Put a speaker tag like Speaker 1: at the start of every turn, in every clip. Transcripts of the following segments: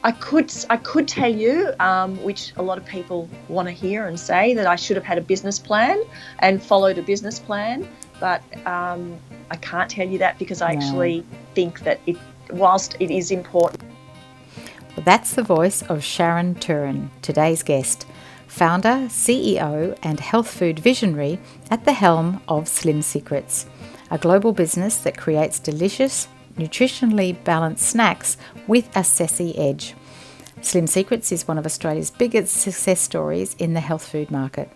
Speaker 1: I could tell you, which a lot of people want to hear and say, that I should have had a business plan and followed a business plan, but I can't tell you that because I actually think that whilst it is important.
Speaker 2: Well, that's the voice of Sharon Thurin, today's guest, founder, CEO and health food visionary at the helm of Slim Secrets, a global business that creates delicious, nutritionally balanced snacks with a sassy edge. Slim Secrets is one of Australia's biggest success stories in the health food market.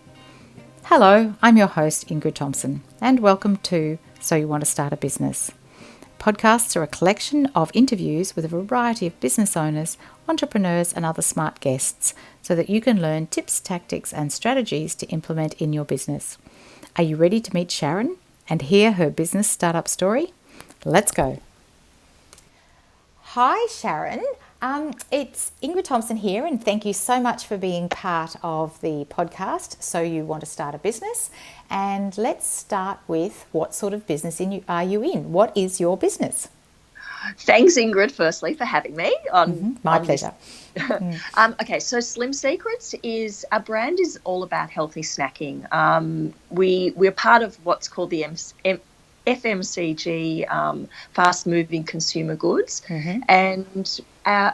Speaker 2: Hello, I'm your host Ingrid Thompson, and welcome to So You Want to Start a Business. Podcasts are a collection of interviews with a variety of business owners, entrepreneurs and other smart guests so that you can learn tips, tactics and strategies to implement in your business. Are you ready to meet Sharon and hear her business startup story? Let's go. Hi Sharon, it's Ingrid Thompson here, and thank you so much for being part of the podcast So You Want to Start a Business. And let's start with, what sort of business are you in? What is your business?
Speaker 1: Thanks, Ingrid, firstly, for having me on.
Speaker 2: My pleasure.
Speaker 1: Okay, so Slim Secrets our brand is all about healthy snacking. We're part of what's called the FMCG, fast-moving consumer goods, and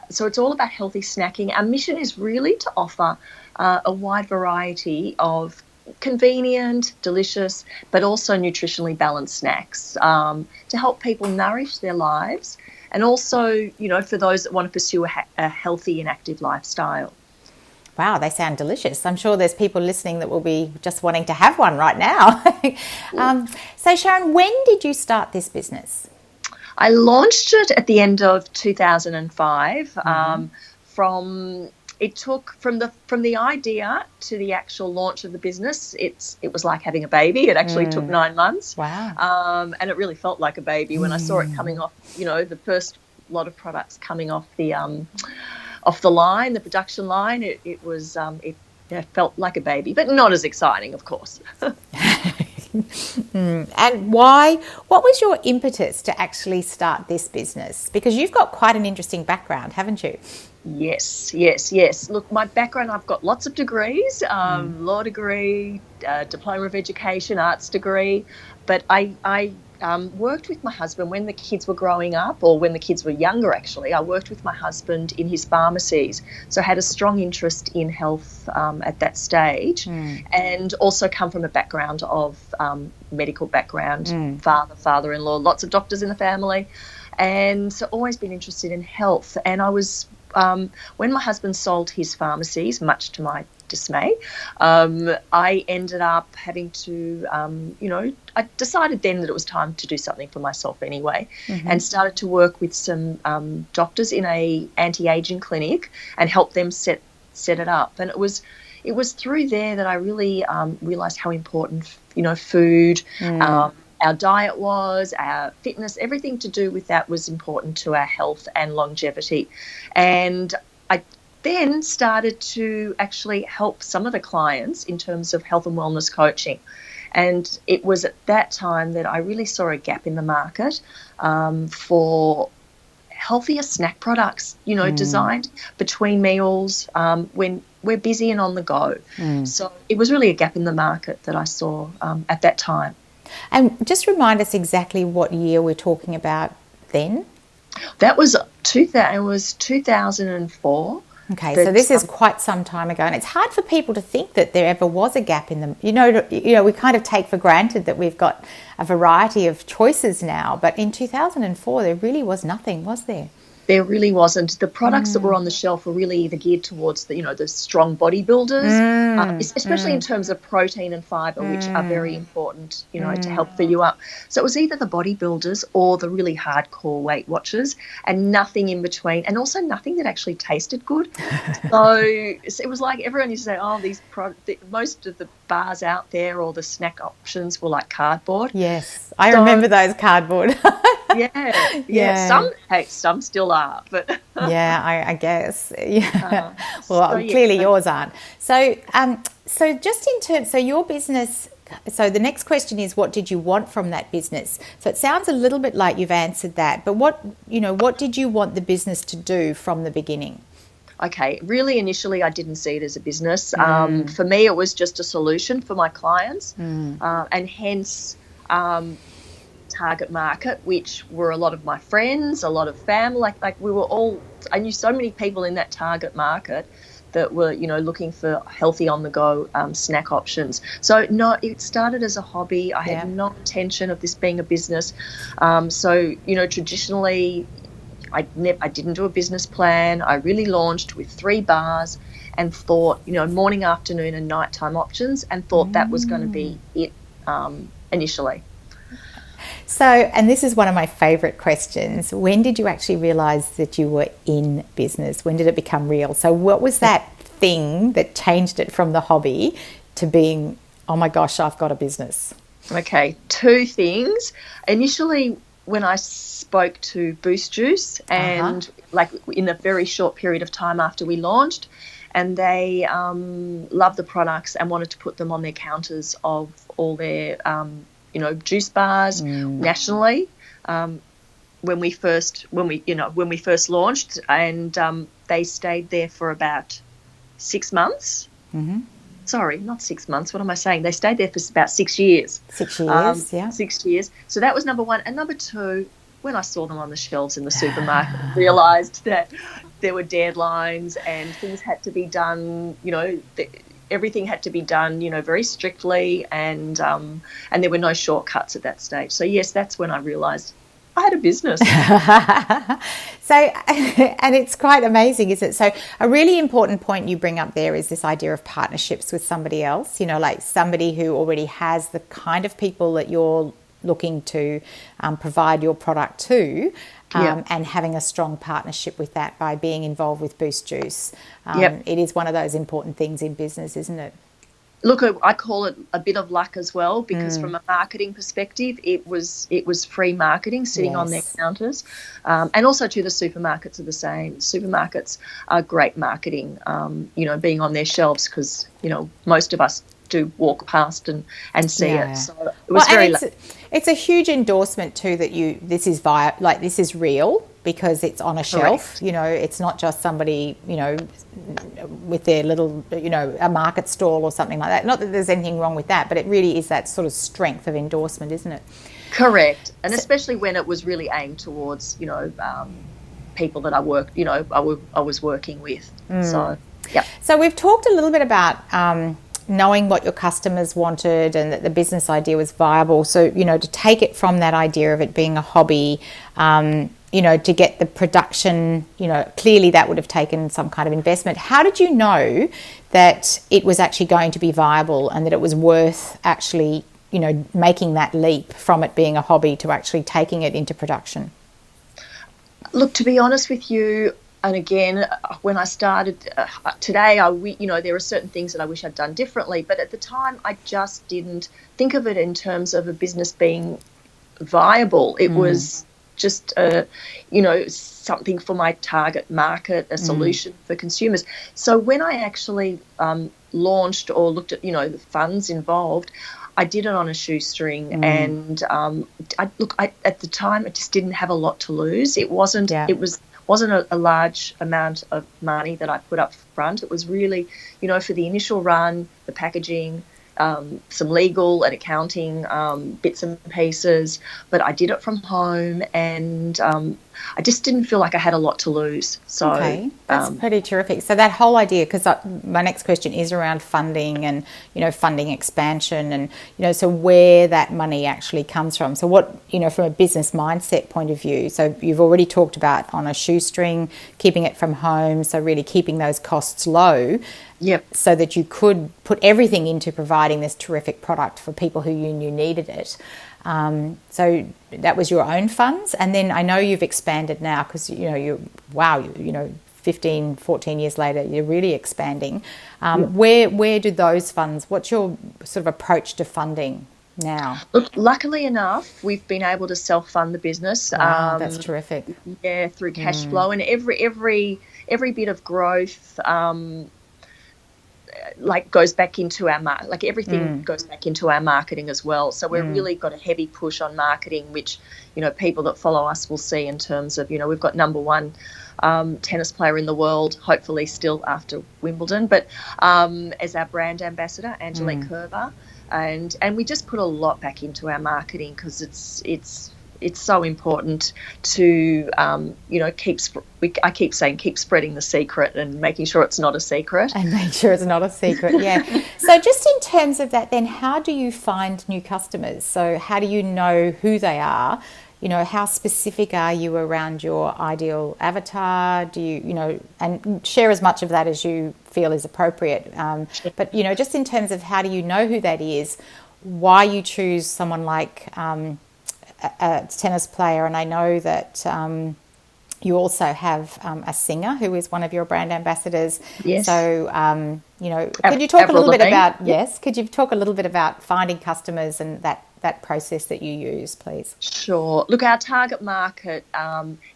Speaker 1: so it's all about healthy snacking. Our mission is really to offer a wide variety of convenient, delicious, but also nutritionally balanced snacks to help people nourish their lives, and also, for those that want to pursue a healthy and active lifestyle.
Speaker 2: Wow, they sound delicious. I'm sure there's people listening that will be just wanting to have one right now. So Sharon, when did you start this business?
Speaker 1: I launched it at the end of 2005. It took from the idea to the actual launch of the business. It was like having a baby. It actually took 9 months.
Speaker 2: Wow.
Speaker 1: And it really felt like a baby when I saw it coming off, the first lot of products coming off the line, the production line. It felt like a baby, but not as exciting, of course.
Speaker 2: And why? What was your impetus to actually start this business? Because you've got quite an interesting background, haven't you?
Speaker 1: Yes. Look, my background, I've got lots of degrees, law degree, diploma of education, arts degree, but I worked with my husband when the kids were growing up, or when the kids were younger actually. I worked with my husband in his pharmacies, so I had a strong interest in health at that stage, and also come from a background of medical background, father-in-law, lots of doctors in the family, and so always been interested in health. And I was, when my husband sold his pharmacies, much to my dismay, I ended up having to, I decided then that it was time to do something for myself anyway, and started to work with some doctors in a anti-aging clinic and help them set it up. And it was through there that I really realised how important, food, our diet was, our fitness, everything to do with that was important to our health and longevity. And I then started to actually help some of the clients in terms of health and wellness coaching. And it was at that time that I really saw a gap in the market for healthier snack products, designed between meals when we're busy and on the go. So it was really a gap in the market that I saw at that time.
Speaker 2: And just remind us exactly what year we're talking about then.
Speaker 1: That was 2004.
Speaker 2: Okay, so this is quite some time ago, and it's hard for people to think that there ever was a gap in them. We kind of take for granted that we've got a variety of choices now, but in 2004 there really was nothing, was there?
Speaker 1: There really wasn't. The products that were on the shelf were really either geared towards the strong bodybuilders, especially in terms of protein and fibre, which are very important, to help fill you up. So it was either the bodybuilders or the really hardcore Weight Watchers, and nothing in between, and also nothing that actually tasted good. So it was like everyone used to say, most of the bars out there or the snack options were like cardboard.
Speaker 2: Yes, I remember those cardboard.
Speaker 1: Yeah. Some still are, but
Speaker 2: yeah, I guess. Yeah. Clearly yours aren't. So just in terms, so your business. So the next question is, what did you want from that business? So it sounds a little bit like you've answered that, but what did you want the business to do from the beginning?
Speaker 1: Okay, really initially I didn't see it as a business. For me, it was just a solution for my clients, and hence target market, which were a lot of my friends, a lot of family. Like we were all. I knew so many people in that target market that were, looking for healthy on the go snack options. So no, it started as a hobby. I had no intention of this being a business. So traditionally, I didn't do a business plan. I really launched with 3 bars and thought, morning, afternoon, and nighttime options, and thought that was going to be it initially.
Speaker 2: So, and this is one of my favorite questions. When did you actually realize that you were in business? When did it become real? So what was that thing that changed it from the hobby to being, oh my gosh, I've got a business?
Speaker 1: Okay, 2 things. Initially, when I spoke to Boost Juice, and like in a very short period of time after we launched, and they loved the products and wanted to put them on their counters of all their juice bars nationally. When we first launched, and they stayed there for about 6 months. Sorry, not 6 months. What am I saying? They stayed there for about 6 years.
Speaker 2: 6 years,
Speaker 1: 6 years. So that was number one. And number two, when I saw them on the shelves in the supermarket, I realised that there were deadlines and things had to be done, everything had to be done, very strictly, and there were no shortcuts at that stage. So yes, that's when I realised I had a business.
Speaker 2: So, and it's quite amazing, isn't it? So a really important point you bring up there is this idea of partnerships with somebody else, like somebody who already has the kind of people that you're looking to provide your product to, and having a strong partnership with that by being involved with Boost Juice. It is one of those important things in business, isn't it?
Speaker 1: Look, I call it a bit of luck as well, because from a marketing perspective, it was free marketing sitting on their counters, and also to the supermarkets are the same. Supermarkets are great marketing, being on their shelves, because most of us do walk past and see it. So it was
Speaker 2: it's a huge endorsement too that this is real, because it's on a shelf.
Speaker 1: Correct.
Speaker 2: It's not just somebody with their little a market stall or something like that. Not that there's anything wrong with that, but it really is that sort of strength of endorsement, isn't it?
Speaker 1: Correct. And especially when it was really aimed towards people that I was working with. So yeah.
Speaker 2: So we've talked a little bit about knowing what your customers wanted and that the business idea was viable. So, to take it from that idea of it being a hobby, to get the production, clearly that would have taken some kind of investment. How did you know that it was actually going to be viable and that it was worth actually, making that leap from it being a hobby to actually taking it into production?
Speaker 1: Look, to be honest with you, and again, when I started today, there are certain things that I wish I'd done differently. But at the time, I just didn't think of it in terms of a business being viable. It was just, something for my target market, a solution for consumers. So when I actually launched or looked at, the funds involved, I did it on a shoestring, and at the time, I just didn't have a lot to lose. It wasn't. It wasn't a large amount of money that I put up front. It was really, for the initial run, the packaging, some legal and accounting bits and pieces. But I did it from home, and I just didn't feel like I had a lot to lose. So
Speaker 2: that's pretty terrific. So that whole idea, because my next question is around funding and funding expansion, and so where that money actually comes from. So what from a business mindset point of view. So you've already talked about on a shoestring, keeping it from home. So really keeping those costs low.
Speaker 1: Yep.
Speaker 2: So that you could put everything into providing this terrific product for people who you knew needed it. So that was your own funds, and then I know you've expanded now because you're 15, 14 years later, you're really expanding. Where do those funds? What's your sort of approach to funding now?
Speaker 1: Look, luckily enough, we've been able to self-fund the business.
Speaker 2: Wow, that's terrific.
Speaker 1: Yeah, through cash flow, and every bit of growth. Goes back into our everything goes back into our marketing as well. So we've really got a heavy push on marketing, which people that follow us will see in terms of we've got number one tennis player in the world, hopefully still after Wimbledon, but as our brand ambassador, Angelique Kerber. And we just put a lot back into our marketing because it's so important to I keep saying keep spreading the secret and making sure it's not a secret.
Speaker 2: And make sure it's not a secret, yeah. So just in terms of that then, how do you find new customers? So how do you know who they are? How specific are you around your ideal avatar? Do you, and share as much of that as you feel is appropriate. But, just in terms of how do you know who that is, why you choose someone like a tennis player, and I know that you also have a singer who is one of your brand ambassadors.
Speaker 1: Yes.
Speaker 2: So, could you talk a little bit about, could you talk a little bit about finding customers and that process that you use, please?
Speaker 1: Sure. Look, our target market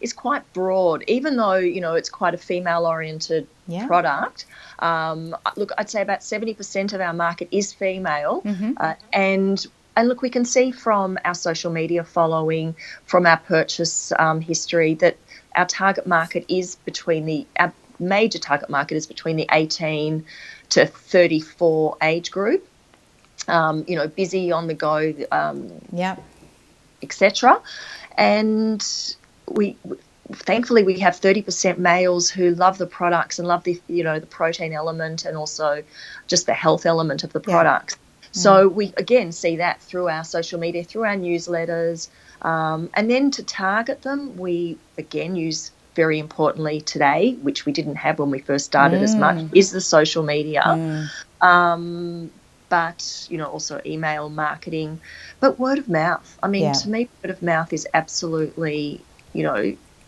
Speaker 1: is quite broad, even though, it's quite a female-oriented product. Look, I'd say about 70% of our market is female. And look, we can see from our social media following, from our purchase history, that our target market is our major target market is between the 18 to 34 age group. Busy, on the go, etc. And thankfully we have 30% males who love the products and love the protein element and also just the health element of the products. So we again see that through our social media, through our newsletters, and then to target them, we again use, very importantly today, which we didn't have when we first started as much, is the social media. But, also email marketing, but word of mouth. I mean, to me, word of mouth is absolutely,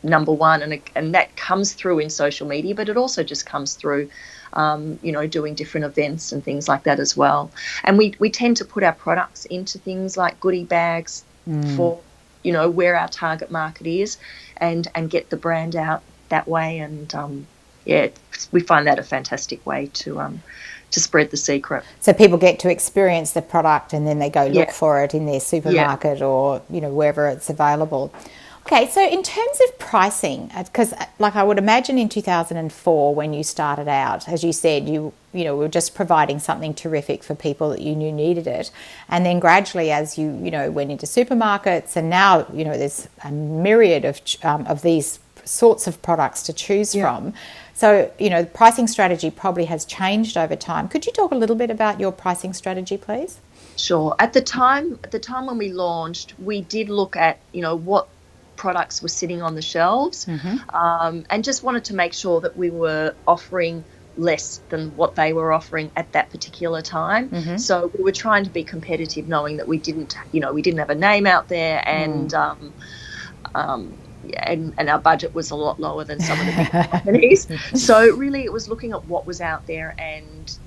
Speaker 1: number one. And that comes through in social media, but it also just comes through, doing different events and things like that as well. And we tend to put our products into things like goodie bags for, where our target market is and get the brand out that way. And, we find that a fantastic way to spread the secret.
Speaker 2: So people get to experience the product and then they go look for it in their supermarket or, wherever it's available. Okay, so in terms of pricing, because I would imagine in 2004 when you started out, as you said, you were just providing something terrific for people that you knew needed it. And then gradually as you, went into supermarkets and now, there's a myriad of these sorts of products to choose from. So, the pricing strategy probably has changed over time. Could you talk a little bit about your pricing strategy, please?
Speaker 1: Sure. At the time when we launched, we did look at, what products were sitting on the shelves, and just wanted to make sure that we were offering less than what they were offering at that particular time. So we were trying to be competitive, knowing that we didn't have a name out there, and and our budget was a lot lower than some of the big companies. So really it was looking at what was out there and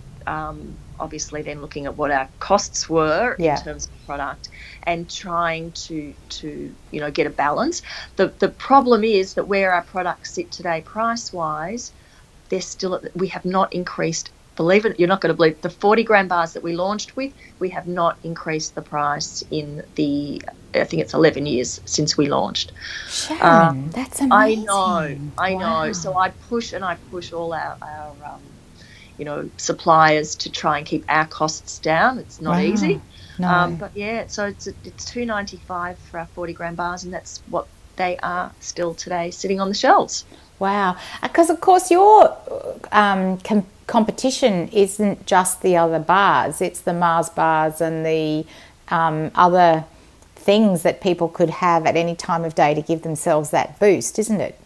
Speaker 1: obviously then looking at what our costs were in terms of product and trying to get a balance. The problem is that where our products sit today price-wise, they're still we have not increased. Believe it, you're not going to believe, the 40 gram bars that we launched with, we have not increased the price in I think it's 11 years since we launched.
Speaker 2: Sharon, that's amazing.
Speaker 1: I know. So I push all our suppliers to try and keep our costs down. It's not easy.
Speaker 2: No.
Speaker 1: But so it's $2.95 for our 40 gram bars, and that's what they are still today, sitting on the shelves.
Speaker 2: Wow. Because of course your competition isn't just the other bars, it's the Mars bars and the other things that people could have at any time of day to give themselves that boost, isn't it?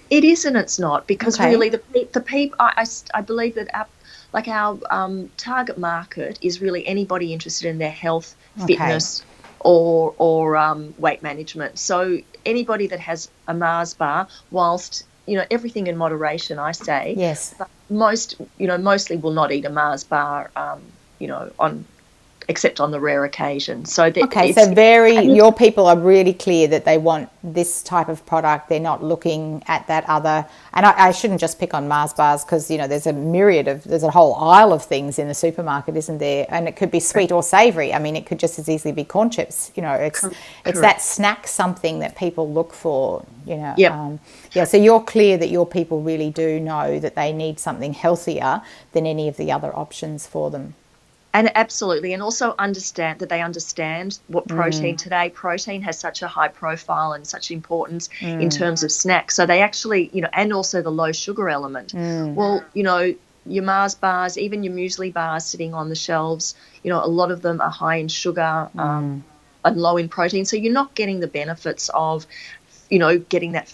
Speaker 1: It is and it's not, because really the people, I believe that our target market is really anybody interested in their health, fitness, or weight management. So anybody that has a Mars bar, whilst everything in moderation, I say.
Speaker 2: Yes.
Speaker 1: But mostly will not eat a Mars bar, on except on the rare occasion. So that
Speaker 2: Okay, so your people are really clear that they want this type of product. They're not looking at that other, and I shouldn't just pick on Mars bars, because there's a whole aisle of things in the supermarket, isn't there? And it could be sweet or savoury. I mean, it could just as easily be corn chips. It's that snack something that people look for.
Speaker 1: Yep.
Speaker 2: So you're clear that your people really do know that they need something healthier than any of the other options for them.
Speaker 1: And absolutely, and also understand what protein today. Protein has such a high profile and such importance in terms of snacks. So they actually, and also the low sugar element. Well, your Mars bars, even your muesli bars sitting on the shelves, a lot of them are high in sugar and low in protein. So you're not getting the benefits of, getting that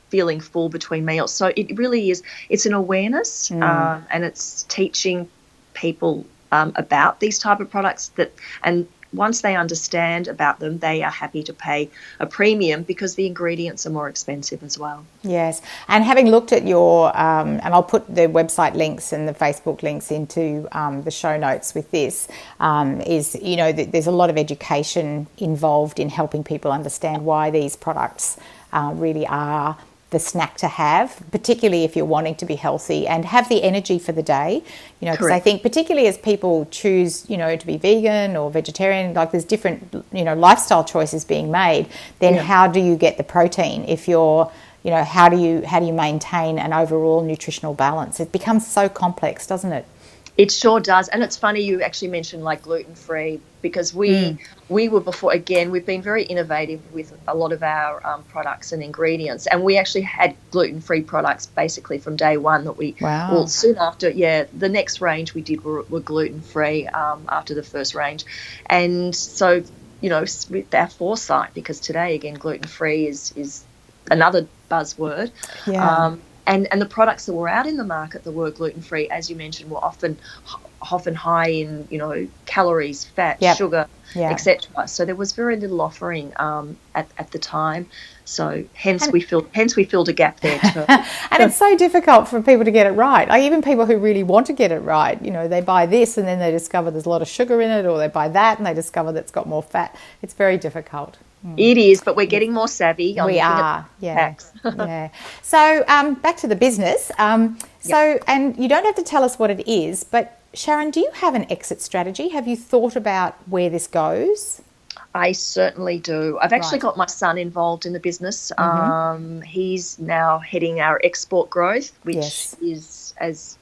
Speaker 1: feeling full between meals. So it really is, it's an awareness and it's teaching people about these type of products and once they understand about them, they are happy to pay a premium because the ingredients are more expensive as well.
Speaker 2: Yes, and having looked at your, and I'll put the website links and the Facebook links into the show notes with this, there's a lot of education involved in helping people understand why these products really are the snack to have, particularly if you're wanting to be healthy and have the energy for the day, because I think particularly as people choose, to be vegan or vegetarian, like there's different, lifestyle choices being made, then how do you get the protein if you're, how do you maintain an overall nutritional balance? It becomes so complex, doesn't it?
Speaker 1: It sure does. And it's funny you actually mentioned like gluten-free, because we were before, again, we've been very innovative with a lot of our products and ingredients. And we actually had gluten-free products basically from day one that well, soon after, the next range we did were gluten-free after the first range. And so, with our foresight, because today, again, gluten-free is another buzzword.
Speaker 2: Yeah.
Speaker 1: And the products that were out in the market that were gluten-free, as you mentioned, were often high in, calories, fat, sugar, etc. So there was very little offering at the time. So hence we filled a gap there too.
Speaker 2: And it's so difficult for people to get it right. Like even people who really want to get it right, they buy this and then they discover there's a lot of sugar in it, or they buy that and they discover that it's got more fat. It's very difficult.
Speaker 1: It is, but we're getting more savvy.
Speaker 2: We are, yeah. So back to the business. And you don't have to tell us what it is, but Sharon, do you have an exit strategy? Have you thought about where this goes?
Speaker 1: I certainly do. I've actually got my son involved in the business. He's now heading our export growth, which is, as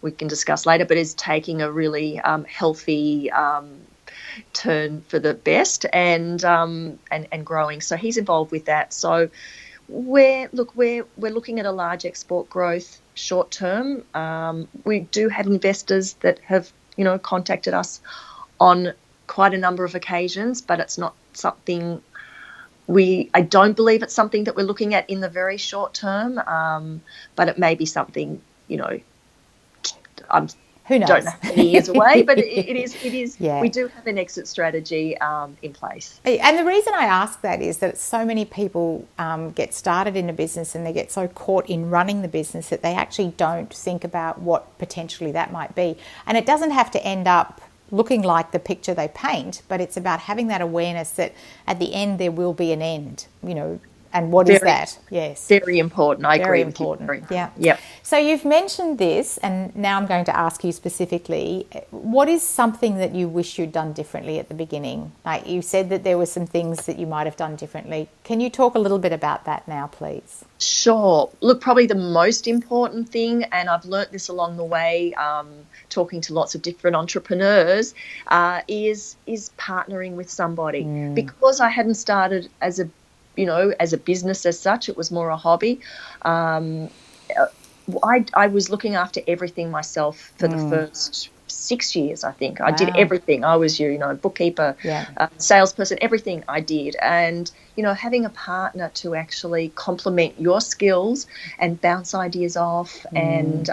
Speaker 1: we can discuss later, but is taking a really healthy turn for the best and growing. So he's involved with that. So we're looking at a large export growth short term. We do have investors that have contacted us on quite a number of occasions, but it's not something I don't believe it's something that we're looking at in the very short term. But it may be something
Speaker 2: who knows?
Speaker 1: Don't know how many years away, but it is. Yeah. We do have an exit strategy in place.
Speaker 2: And the reason I ask that is that so many people get started in a business and they get so caught in running the business that they actually don't think about what potentially that might be. And it doesn't have to end up looking like the picture they paint, but it's about having that awareness that at the end there will be an end, and what is that? Yes.
Speaker 1: Very important. I agree.
Speaker 2: Very important. Yeah.
Speaker 1: Yep.
Speaker 2: So you've mentioned this, and now I'm going to ask you specifically, what is something that you wish you'd done differently at the beginning? Like you said that there were some things that you might have done differently. Can you talk a little bit about that now, please?
Speaker 1: Sure. Look, probably the most important thing, and I've learnt this along the way, talking to lots of different entrepreneurs, is partnering with somebody. Because I hadn't started as a business as such, it was more a hobby. I was looking after everything myself for the first 6 years, I think. I did everything. I was bookkeeper, salesperson, everything I did. And, having a partner to actually complement your skills and bounce ideas off and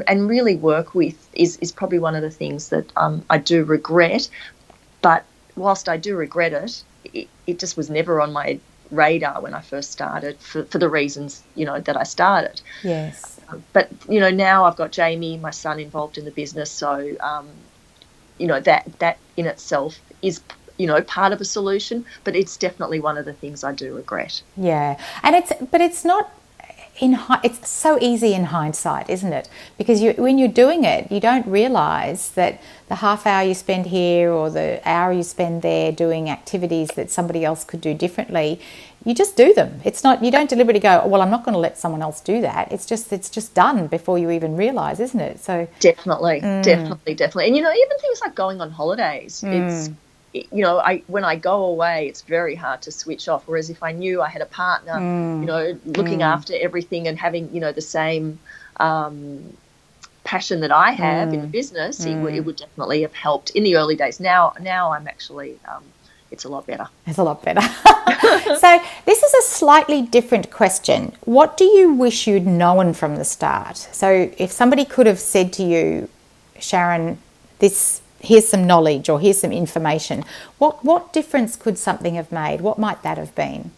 Speaker 1: really work with is probably one of the things that I do regret. But whilst I do regret it just was never on my radar when I first started for the reasons, that I started.
Speaker 2: Yes.
Speaker 1: But, now I've got Jamie, my son, involved in the business. So that in itself is, part of a solution, but it's definitely one of the things I do regret.
Speaker 2: Yeah, and it's not it's so easy in hindsight, isn't it? Because when you're doing it, you don't realise that the half hour you spend here or the hour you spend there doing activities that somebody else could do differently, you just do them. It's not, you don't deliberately go, well, I'm not going to let someone else do that. It's just done before you even realise, isn't it? So
Speaker 1: definitely. And even things like going on holidays, it's, when I go away, it's very hard to switch off. Whereas if I knew I had a partner, looking after everything and having, the same passion that I have in the business, it would definitely have helped in the early days. Now I'm actually, it's a lot better.
Speaker 2: It's a lot better. So this is a slightly different question. What do you wish you'd known from the start? So if somebody could have said to you, Sharon, here's some knowledge or here's some information, what difference could something have made? What might that have been?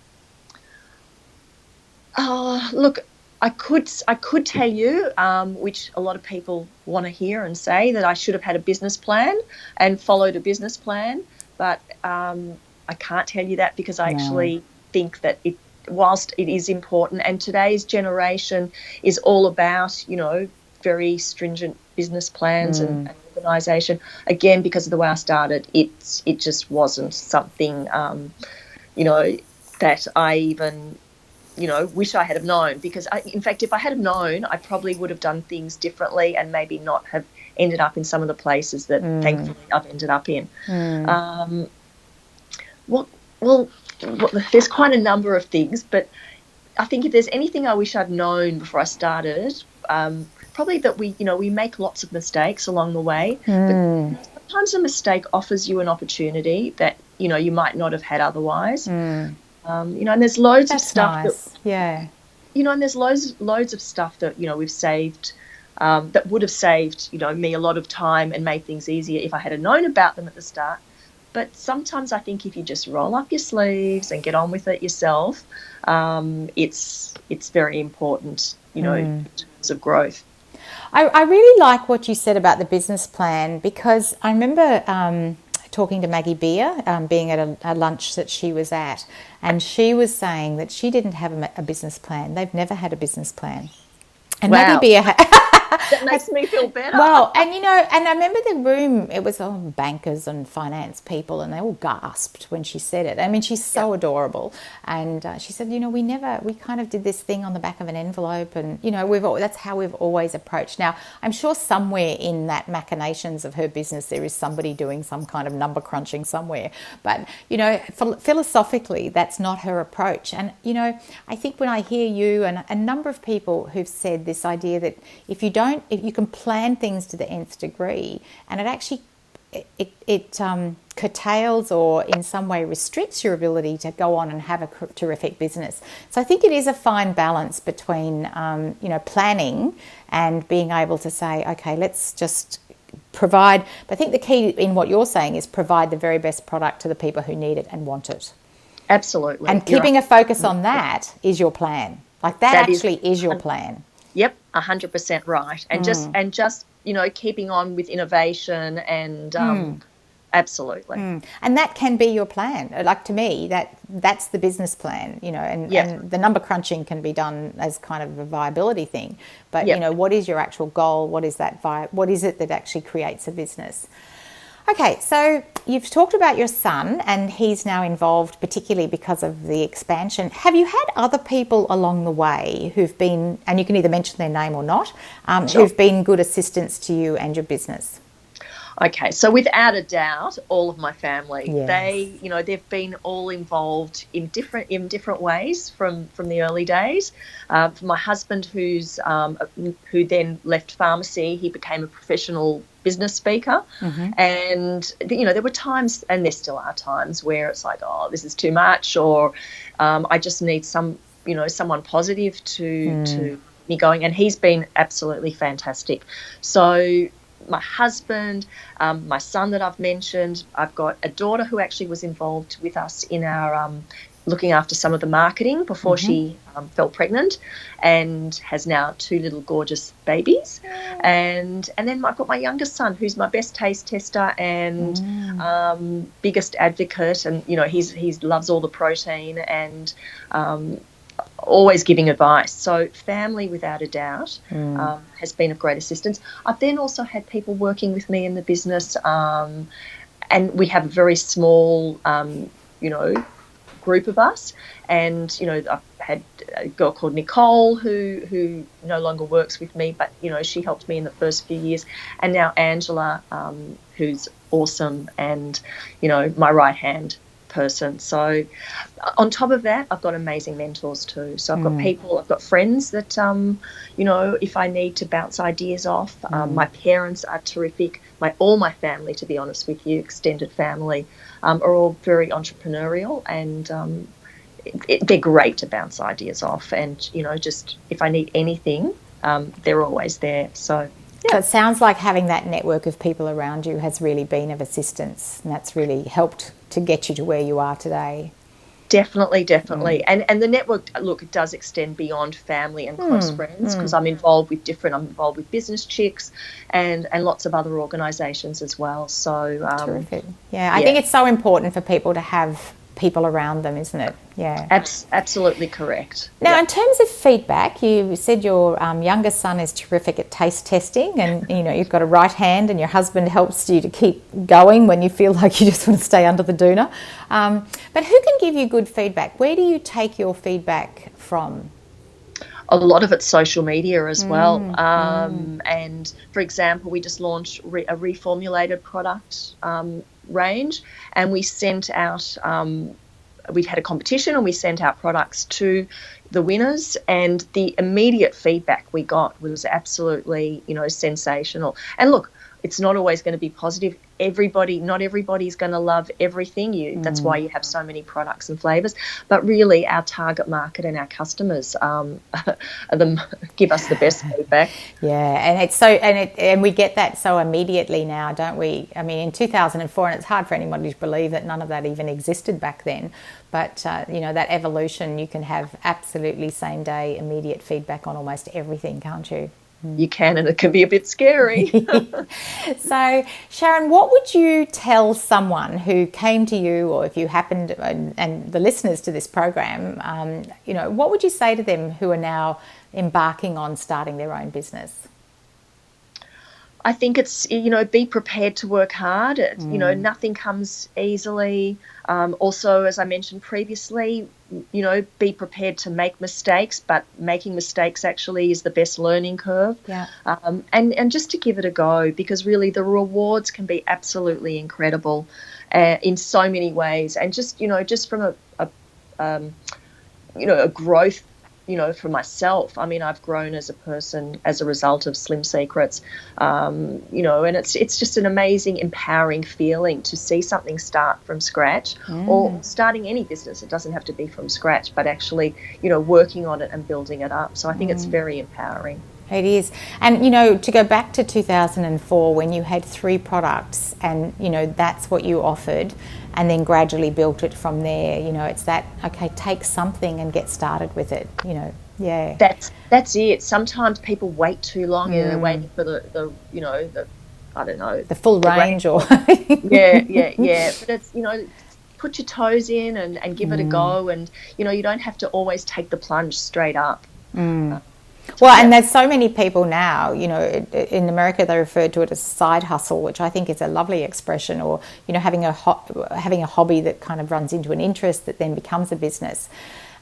Speaker 1: Look, I could tell you, which a lot of people want to hear and say, that I should have had a business plan and followed a business plan, but I can't tell you that because I actually think that whilst it is important, and today's generation is all about, very stringent business plans and organisation. Again, because of the way I started, it just wasn't something, that I even, wish I had have known. Because, in fact, if I had have known, I probably would have done things differently and maybe not have ended up in some of the places that thankfully I've ended up in. Well, there's quite a number of things, but I think if there's anything I wish I'd known before I started, probably that we make lots of mistakes along the way, but sometimes a mistake offers you an opportunity that, you might not have had otherwise. And there's loads of stuff and there's loads of stuff that, we've saved, that would have saved, me a lot of time and made things easier if I had known about them at the start. But sometimes I think if you just roll up your sleeves and get on with it yourself, it's very important, in terms of growth.
Speaker 2: I really like what you said about the business plan, because I remember talking to Maggie Beer, being at a lunch that she was at, and she was saying that she didn't have a business plan. They've never had a business plan. And
Speaker 1: wow.
Speaker 2: Maggie Beer
Speaker 1: that makes me feel better.
Speaker 2: Well, and and I remember the room, it was all bankers and finance people, and they all gasped when she said it. I mean, she's so adorable. And she said, we kind of did this thing on the back of an envelope, and, that's how we've always approached. Now, I'm sure somewhere in that machinations of her business, there is somebody doing some kind of number crunching somewhere. But, philosophically, that's not her approach. And, I think when I hear you and a number of people who've said this idea that if you can plan things to the nth degree, and it actually it curtails or in some way restricts your ability to go on and have a terrific business. So I think it is a fine balance between planning and being able to say, okay, let's just provide. But I think the key in what you're saying is provide the very best product to the people who need it and want it.
Speaker 1: Absolutely.
Speaker 2: And keeping a focus on that is your plan. Like that actually is your plan.
Speaker 1: Yep, 100% right. And just keeping on with innovation and absolutely.
Speaker 2: And that can be your plan. Like, to me, that's the business plan, and the number crunching can be done as kind of a viability thing. But, what is your actual goal? What is that what is it that actually creates a business? Okay, so you've talked about your son, and he's now involved, particularly because of the expansion. Have you had other people along the way who've been, and you can either mention their name or not, who've been good assistants to you and your business?
Speaker 1: Okay, so without a doubt, all of my family, they've been all involved in different ways from the early days. For my husband, who then left pharmacy, he became a professional business speaker, and there were times, and there still are times, where it's like, oh, this is too much, or I just need someone positive to me going, and he's been absolutely fantastic. So my husband, my son that I've mentioned, I've got a daughter who actually was involved with us in our looking after some of the marketing before she fell pregnant, and has now 2 little gorgeous babies. And then I've got my youngest son, who's my best taste tester and biggest advocate, and he loves all the protein and always giving advice. So family, without a doubt, has been of great assistance. I've then also had people working with me in the business, and we have a very small group of us, and I've had a girl called Nicole who no longer works with me, but she helped me in the first few years, and now Angela, who's awesome, and my right hand person. So on top of that, I've got amazing mentors too. So I've got people, I've got friends that if I need to bounce ideas off. My parents are terrific. All my family, to be honest with you, extended family, are all very entrepreneurial, and they're great to bounce ideas off. And just if I need anything, they're always there. So
Speaker 2: it sounds like having that network of people around you has really been of assistance, and that's really helped to get you to where you are today.
Speaker 1: Definitely. And the network, look, it does extend beyond family and close friends, because I'm involved with Business Chicks and lots of other organisations as well. So
Speaker 2: terrific. I think it's so important for people to have people around them, isn't it? Yeah.
Speaker 1: Absolutely correct.
Speaker 2: Now, in terms of feedback, you said your youngest son is terrific at taste testing, and you've got a right hand, and your husband helps you to keep going when you feel like you just want to stay under the doona. But who can give you good feedback? Where do you take your feedback from?
Speaker 1: A lot of it's social media as well. And for example, we just launched a reformulated product range, and we sent out we had a competition, and we sent out products to the winners, and the immediate feedback we got was absolutely sensational. And look, it's not always going to be positive. Not everybody's going to love everything. That's why you have so many products and flavors. But really, our target market and our customers give us the best feedback.
Speaker 2: Yeah, and we get that so immediately now, don't we? I mean, in 2004, and it's hard for anybody to believe that none of that even existed back then. But that evolution, you can have absolutely same day, immediate feedback on almost everything, can't you?
Speaker 1: You can, and it can be a bit scary.
Speaker 2: So, Sharon, what would you tell someone who came to you, or if you happened, and the listeners to this program, what would you say to them who are now embarking on starting their own business?
Speaker 1: I think it's, be prepared to work hard. Nothing comes easily. Also, as I mentioned previously, be prepared to make mistakes, but making mistakes actually is the best learning curve.
Speaker 2: Yeah.
Speaker 1: And just to give it a go, because really the rewards can be absolutely incredible in so many ways. And just from a growth, for myself. I mean, I've grown as a person as a result of Slim Secrets, and it's just an amazing, empowering feeling to see something start from scratch, or starting any business. It doesn't have to be from scratch, but actually, working on it and building it up. So I think it's very empowering.
Speaker 2: It is. And, to go back to 2004 when you had 3 products and, that's what you offered, and then gradually built it from there, it's that, okay, take something and get started with it, yeah.
Speaker 1: That's it. Sometimes people wait too long and they're waiting for the I don't know.
Speaker 2: The full range or...
Speaker 1: Yeah. But it's, put your toes in and give it a go, and, you don't have to always take the plunge straight up.
Speaker 2: And there's so many people now, in America they refer to it as side hustle, which I think is a lovely expression, or, having a hobby that kind of runs into an interest that then becomes a business.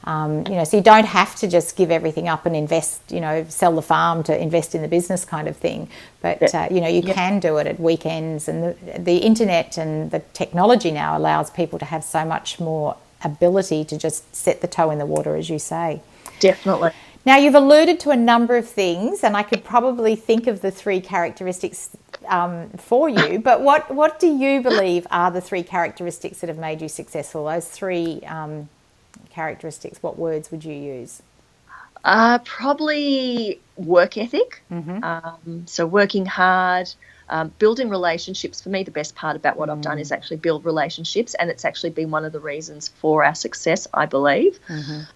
Speaker 2: So you don't have to just give everything up and invest, sell the farm to invest in the business kind of thing. But, you can do it at weekends, and the internet and the technology now allows people to have so much more ability to just set the toe in the water, as you say.
Speaker 1: Definitely.
Speaker 2: Now, you've alluded to a number of things, and I could probably think of the 3 characteristics for you, but what do you believe are the 3 characteristics that have made you successful? Those 3 characteristics, what words would you use?
Speaker 1: Probably work ethic. So working hard, building relationships. For me, the best part about what I've done is actually build relationships, and it's actually been one of the reasons for our success, I believe.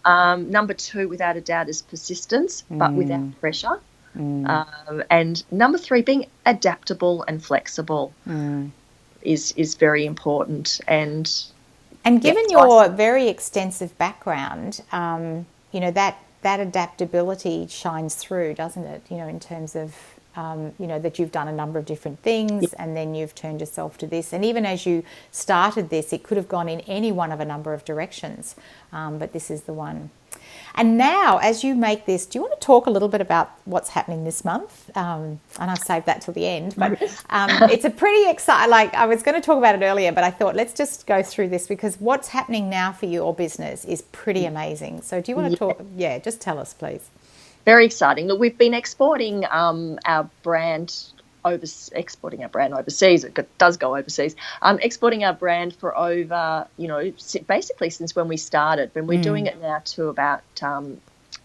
Speaker 1: Number 2, without a doubt, is persistence, but without pressure. And number 3, being adaptable and flexible is very important. And
Speaker 2: given your very extensive background, that adaptability shines through, doesn't it? In terms of that you've done a number of different things, and then you've turned yourself to this. And even as you started this, it could have gone in any one of a number of directions, but this is the one. And now, as you make this, do you want to talk a little bit about what's happening this month? And I've saved that till the end, but it's a pretty exciting, I was going to talk about it earlier, but I thought let's just go through this, because what's happening now for your business is pretty amazing. So do you want to talk? Yeah, just tell us, please.
Speaker 1: Very exciting. Look, we've been exporting our brand overseas. It does go overseas. Exporting our brand for over, basically since when we started. And we're doing it now to about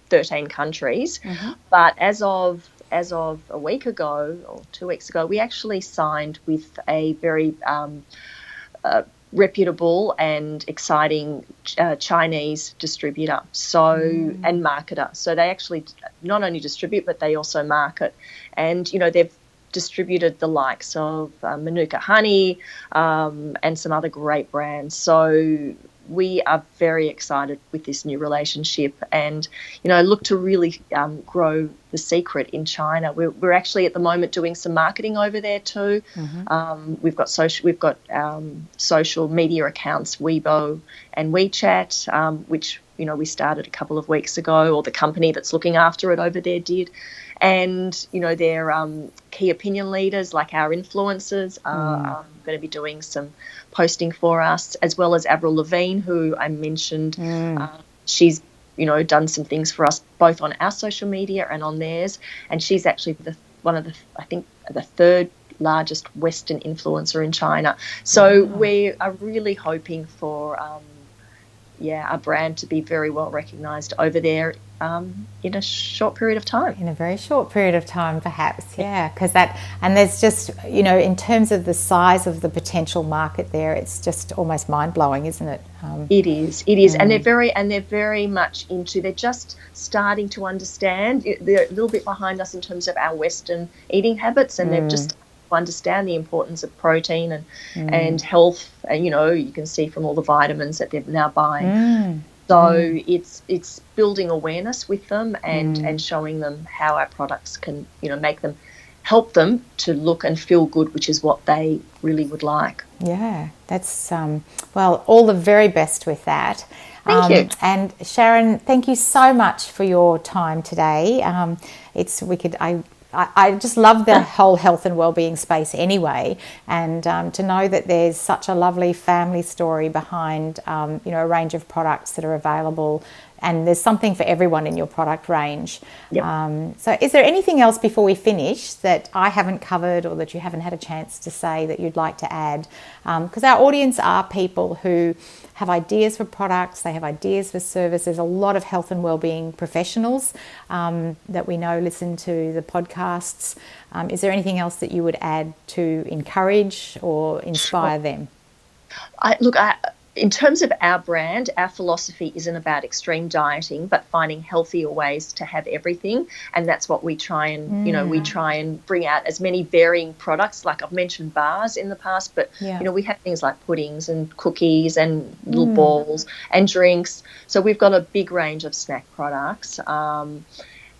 Speaker 1: 13 countries. But as of a week ago or 2 weeks ago, we actually signed with a very reputable and exciting Chinese distributor and marketer. So they actually not only distribute, but they also market. And, they've distributed the likes of Manuka Honey and some other great brands. So we are very excited with this new relationship, and look to really grow The Secret in China. We're actually at the moment doing some marketing over there too. We've got social media accounts, Weibo and WeChat, which we started a couple of weeks ago, or the company that's looking after it over there did. And their key opinion leaders, like our influencers, are going to be doing some posting for us, as well as Avril Lavigne, who I mentioned. She's done some things for us both on our social media and on theirs, and she's actually one of the third largest Western influencer in China. So we are really hoping for our brand to be very well recognised over there in a short period of time.
Speaker 2: In a very short period of time, perhaps, yeah. Because there's just, in terms of the size of the potential market there, it's just almost mind-blowing, isn't it?
Speaker 1: It is. And they're very much into, they're just starting to understand. They're a little bit behind us in terms of our Western eating habits, and they've just understand the importance of protein and health, and you can see from all the vitamins that they're now buying. So it's building awareness with them and showing them how our products can help them to look and feel good, which is what they really would like.
Speaker 2: Yeah, that's all the very best with that.
Speaker 1: Thank you.
Speaker 2: And Sharon, thank you so much for your time today. I just love the whole health and wellbeing space anyway, and to know that there's such a lovely family story behind a range of products that are available, and there's something for everyone in your product range. So is there anything else before we finish that I haven't covered, or that you haven't had a chance to say, that you'd like to add? Because our audience are people who have ideas for products, they have ideas for services. There's a lot of health and wellbeing professionals that we know listen to the podcasts. Is there anything else that you would add to encourage or inspire them? In terms of our brand, our philosophy isn't about extreme dieting, but finding healthier ways to have everything. And that's what we try and, we try and bring out as many varying products. Like I've mentioned bars in the past, but, we have things like puddings and cookies and little balls and drinks. So we've got a big range of snack products.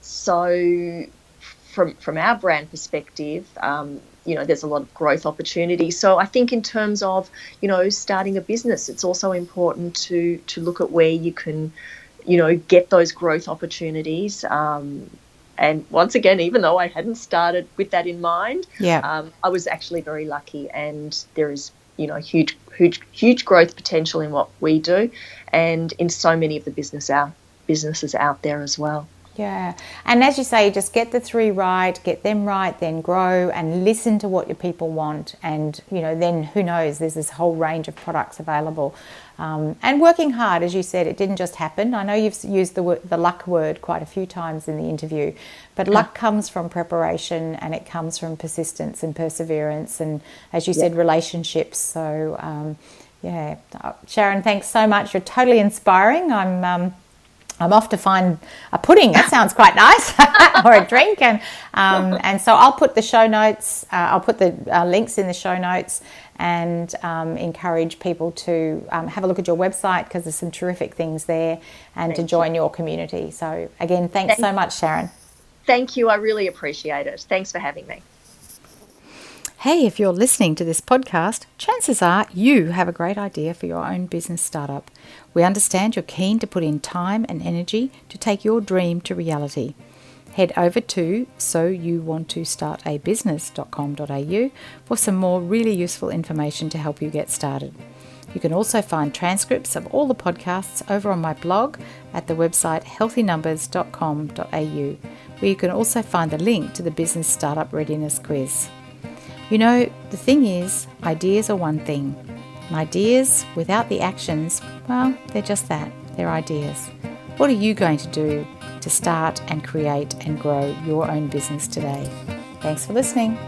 Speaker 2: So from our brand perspective, there's a lot of growth opportunities. So I think in terms of, starting a business, it's also important to look at where you can, get those growth opportunities. And once again, even though I hadn't started with that in mind, I was actually very lucky, and there is, huge growth potential in what we do, and in so many of the businesses out there as well. Yeah. And as you say, just get the 3 right, get them right, then grow and listen to what your people want. And, then who knows, there's this whole range of products available. And working hard, as you said, it didn't just happen. I know you've used the luck word quite a few times in the interview, but luck comes from preparation, and it comes from persistence and perseverance. And as you said, relationships. So, Sharon, thanks so much. You're totally inspiring. I'm off to find a pudding. That sounds quite nice, or a drink. And so I'll put the show notes. I'll put the links in the show notes, and encourage people to have a look at your website, because there's some terrific things there, and to join your community. So again, thanks so much, Sharon.
Speaker 1: Thank you. I really appreciate it. Thanks for having me.
Speaker 2: Hey, if you're listening to this podcast, chances are you have a great idea for your own business startup. We understand you're keen to put in time and energy to take your dream to reality. Head over to soyouwanttostartabusiness.com.au for some more really useful information to help you get started. You can also find transcripts of all the podcasts over on my blog at the website healthynumbers.com.au, where you can also find the link to the Business Startup Readiness Quiz. The thing is, ideas are one thing. And ideas without the actions, well, they're just that. They're ideas. What are you going to do to start and create and grow your own business today? Thanks for listening.